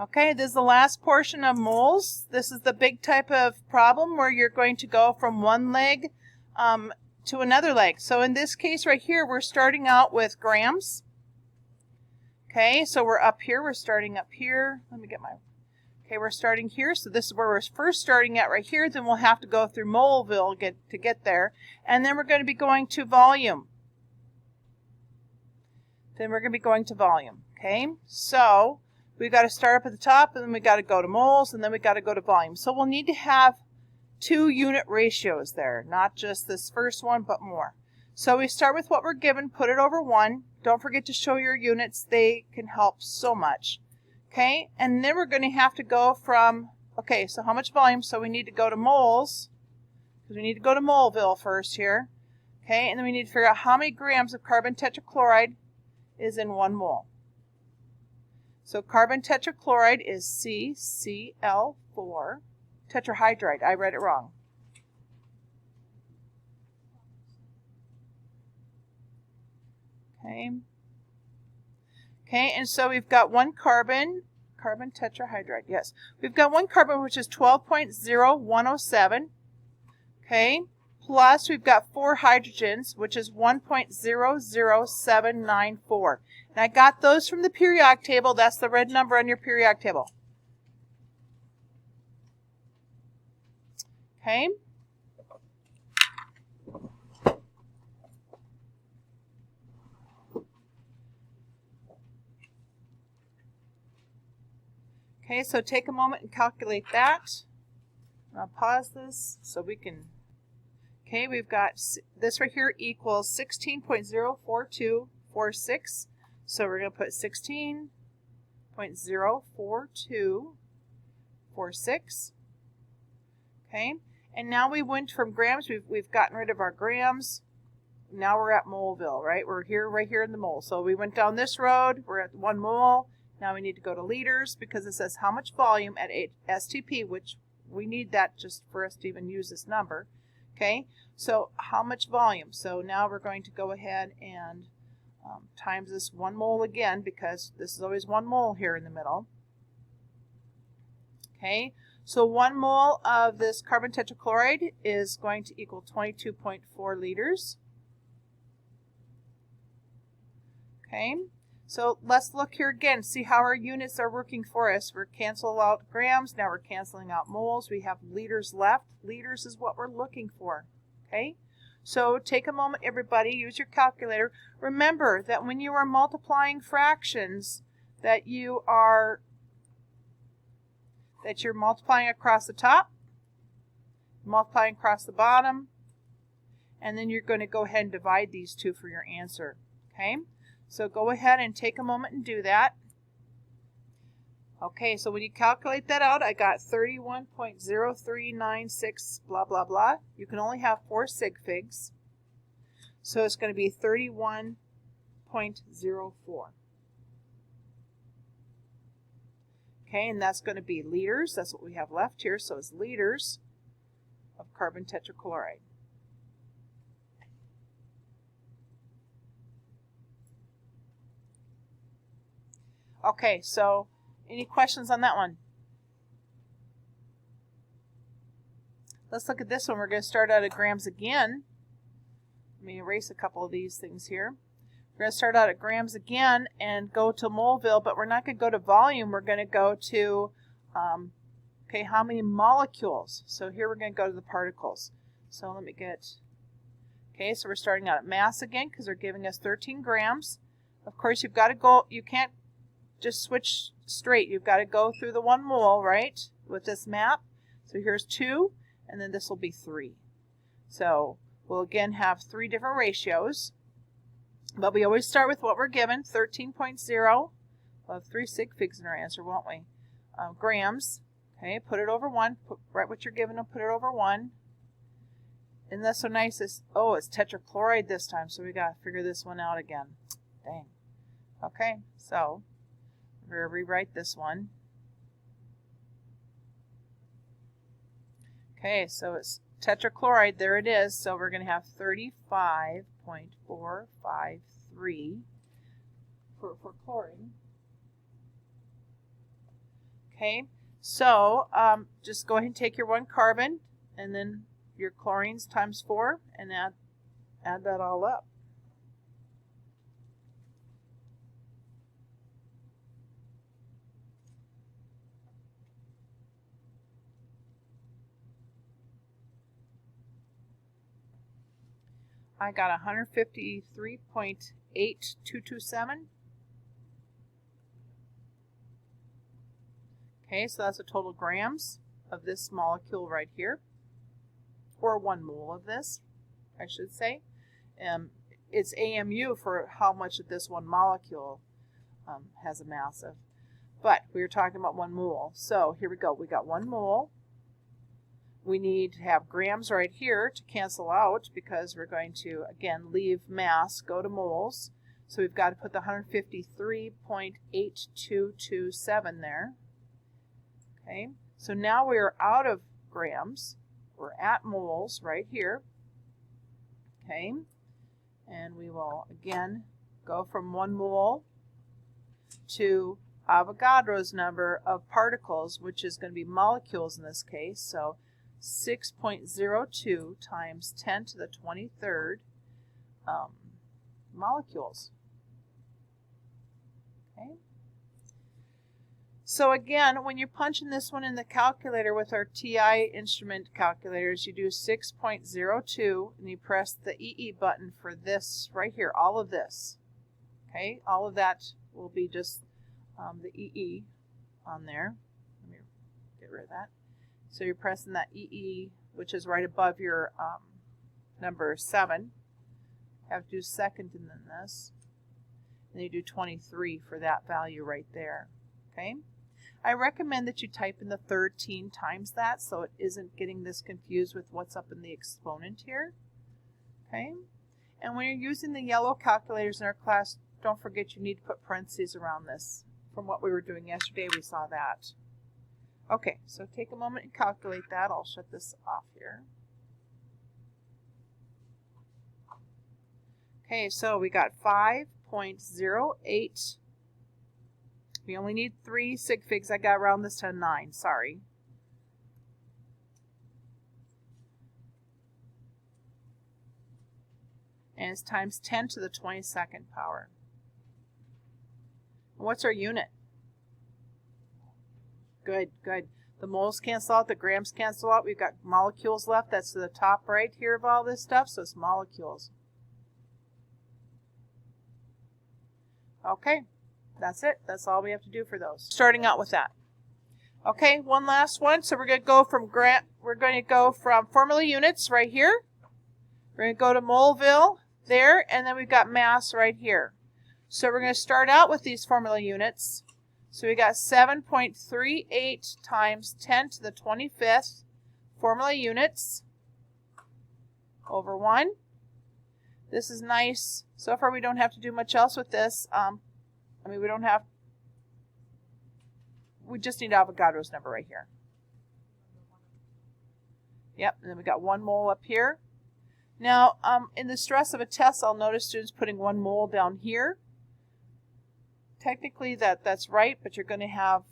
Okay, this is the last portion of moles. This is the big type of problem where you're going to go from one leg to another leg. So in this case right here, we're starting out with grams. Okay, so we're up here. We're starting up here. Let me get my... Okay, we're starting here. So this is where we're first starting at right here. Then we'll have to go through Moleville to get there. And then we're going to be going to volume. Okay, so we've got to start up at the top, and then we got to go to moles, and then we got to go to volume. So we'll need to have 2 unit ratios there, not just this first one, but more. So we start with what we're given, put it over 1. Don't forget to show your units. They can help so much. Okay, and then we're going to have to go from, okay, so how much volume? So we need to go to moles, because we need to go to Moleville first here. Okay, and then we need to figure out how many grams of carbon tetrachloride is in 1 mole. So carbon tetrachloride is CCl4. Tetrahydride, I read it wrong. Okay. Okay, and so we've got 1 carbon tetrahydride, yes. We've got 1 carbon, which is 12.0107. Okay, plus we've got 4 hydrogens, which is 1.00794. And I got those from the periodic table. That's the red number on your periodic table. Okay. Okay, so take a moment and calculate that. I'll pause this so we can... Okay, we've got this right here equals 16.04246. So we're going to put 16.04246. Okay, and now we went from grams. We've gotten rid of our grams. Now we're at Moleville, right? We're here, right here in the mole. So we went down this road. We're at 1 mole. Now we need to go to liters because it says how much volume at STP, which we need that just for us to even use this number. Okay, so how much volume? So now we're going to go ahead and times this 1 mole again, because this is always 1 mole here in the middle. Okay, so 1 mole of this carbon tetrachloride is going to equal 22.4 liters. Okay, so let's look here again, see how our units are working for us. We're canceling out grams, now we're canceling out moles. We have liters left. Liters is what we're looking for. Okay, so take a moment, everybody, use your calculator. Remember that when you are multiplying fractions, that you're multiplying across the top, multiplying across the bottom, and then you're going to go ahead and divide these two for your answer. Okay, so go ahead and take a moment and do that. Okay, so when you calculate that out, I got 31.0396 blah blah blah. You can only have 4 sig figs, so it's going to be 31.04. Okay, and that's going to be liters. That's what we have left here, so it's liters of carbon tetrachloride. Okay, so any questions on that one? Let's look at this one. We're going to start out at grams again. Let me erase a couple of these things here. We're going to start out at grams again and go to Moleville, but we're not going to go to volume. We're going to go to, okay, how many molecules? So here we're going to go to the particles. So let me get, okay, so we're starting out at mass again because they're giving us 13 grams. Of course, you've got to go, you can't just switch straight. You've got to go through the 1 mole, right, with this map. So here's 2, and then this will be 3. So we'll again have 3 different ratios, but we always start with what we're given, 13.0. We'll have 3 sig figs in our answer, won't we? Grams. Okay, put it over 1. Write what you're given and put it over 1. Isn't that so nice? It's tetrachloride this time, so we got to figure this one out again. Dang. Okay, so we're going to rewrite this one. Okay, so it's tetrachloride. There it is. So we're going to have 35.453 for chlorine. Okay, so just go ahead and take your 1 carbon and then your chlorines times 4 and add that all up. I got 153.8227. Okay, so that's a total grams of this molecule right here, or 1 mole of this, I should say. It's AMU for how much of this 1 molecule has a mass of. But we were talking about 1 mole. So here we go. We got 1 mole. We need to have grams right here to cancel out because we're going to, again, leave mass, go to moles. So we've got to put the 153.8227 there. Okay, so now we are out of grams. We're at moles right here. Okay, and we will again go from 1 mole to Avogadro's number of particles, which is going to be molecules in this case. So 6.02 times 10 to the 23rd molecules. Okay. So again, when you're punching this one in the calculator with our TI instrument calculators, you do 6.02 and you press the EE button for this right here, all of this. Okay, all of that will be just the EE on there. Let me get rid of that. So you're pressing that EE, which is right above your number 7. Have to do second and then this. And you do 23 for that value right there. Okay. I recommend that you type in the 13 times that so it isn't getting this confused with what's up in the exponent here. Okay. And when you're using the yellow calculators in our class, don't forget you need to put parentheses around this. From what we were doing yesterday, we saw that. Okay, so take a moment and calculate that. I'll shut this off here. Okay, so we got 5.08. We only need 3 sig figs. I got around this to 9, sorry. And it's times 10 to the 22nd power. What's our unit? Good, good. The moles cancel out, the grams cancel out. We've got molecules left. That's to the top right here of all this stuff, so it's molecules. Okay, that's it. That's all we have to do for those. Starting out with that. Okay, one last one. So we're going to go from formula units right here. We're going to go to moleville there, and then we've got mass right here. So we're going to start out with these formula units. So we got 7.38 times 10 to the 25th formula units over 1. This is nice. So far we don't have to do much else with this. We just need Avogadro's number right here. Yep, and then we got 1 mole up here. Now, in the stress of a test, I'll notice students putting 1 mole down here. Technically that's right, but you're going to have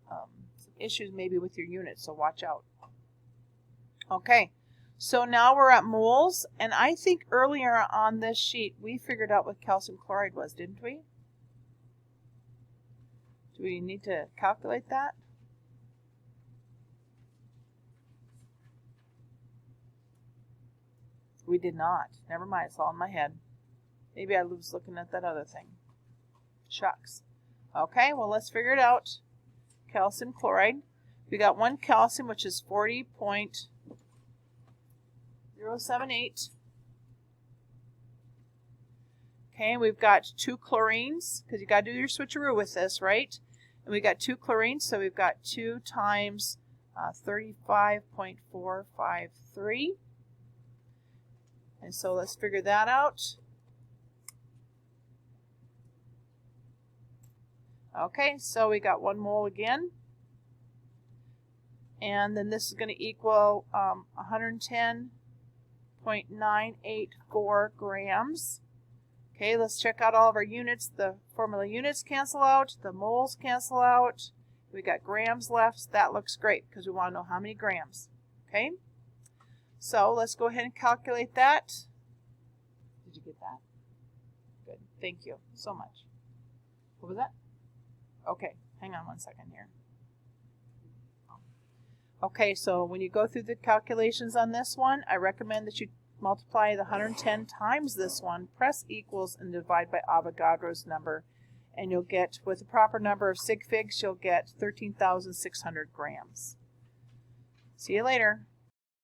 some issues maybe with your unit, so watch out. Okay, so now we're at moles, and I think earlier on this sheet we figured out what calcium chloride was, didn't we? Do we need to calculate that? We did not. Never mind, it's all in my head. Maybe I was looking at that other thing. Shucks. Okay, well, let's figure it out. Calcium chloride. We got 1 calcium, which is 40.078. Okay, we've got 2 chlorines, because you got to do your switcheroo with this, right? And we got 2 chlorines, so we've got 2 times 35.453. And so let's figure that out. Okay, so we got 1 mole again. And then this is going to equal 110.984 grams. Okay, let's check out all of our units. The formula units cancel out, the moles cancel out, We got grams left. That looks great because we want to know how many grams. Okay? So let's go ahead and calculate that. Did you get that? Good. Thank you so much. What was that? Okay. Hang on one second here. Okay, so when you go through the calculations on this one, I recommend that you multiply the 110 times this one, press equals, and divide by Avogadro's number. And you'll get, with the proper number of sig figs, you'll get 13,600 grams. See you later.